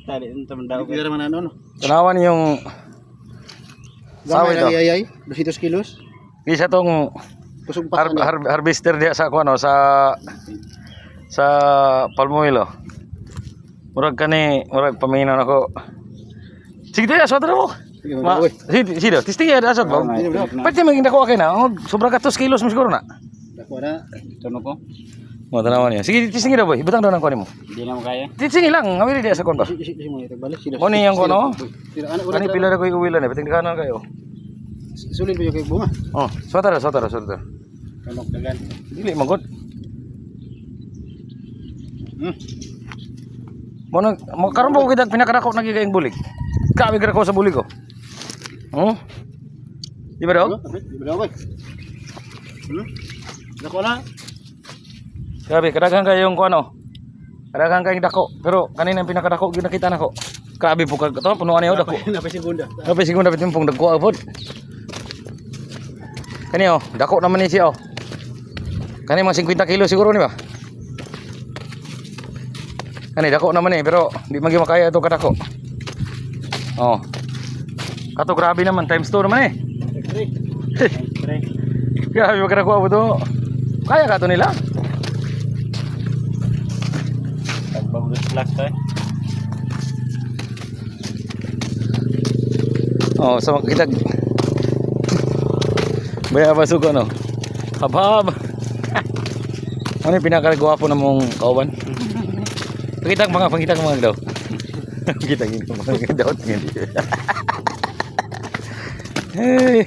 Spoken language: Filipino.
Tali ito man daw. Bigyan naman ano. Tanawan yung Gamay Sawi to. lang iyay, 200 kilos. isa tong Kusog pa niya. harvester diya sa kuno sa palmuilo. Murag murag paminan ako. Sige tayo, aswat na mo. Sige, Ma, mag-uwi. sige, testing ya aswat ba? Pwede maging dako akin na. Sobra ka 2 kilos mo siguro na. Dako na. Tuno ko. Mo tanawan niya. Sige, testing daw boy. Ibutang daw nang kunin mo. Hindi na mo kaya. Testing lang, ngawiri diya sa kon ba. Isi mo ito balik. Mo ni yang kono. Ano Ani pila na ko iuwilan eh, pating kanan kayo. sulin pa yung kay bunga. Oh, swatara. Tunok dagan. Dili magod. Mo karon mo kita pinakadako nagigayang bulig. Kami gara ko sa bulig ko. Oh. Di ba daw? Di ba daw? Dako na. Grabe, kadaghan kayong kuano. Kadaghan kayong dako, pero kanina ang pinakadako ginakita nako. Grabe po ka to, punuan niyo dako. Napay segunda. Grabe siguro dapat yung pong dagko abot. Kani oh, dako naman ni siya oh. Kani mga 50 kilo siguro ni ba? Kani dako naman eh, pero di magi makaya ito kadako. Oh. Kato grabe naman times 2 naman eh. Grabe magkadako abot to. Kaya ka to nila? Pagbagus black to eh. Oh, sama kita. Baya basuko no. Habhab. Ano yung pinakagwapo na mong kauban? Pakita mga daw. Kita mga daw. Hey.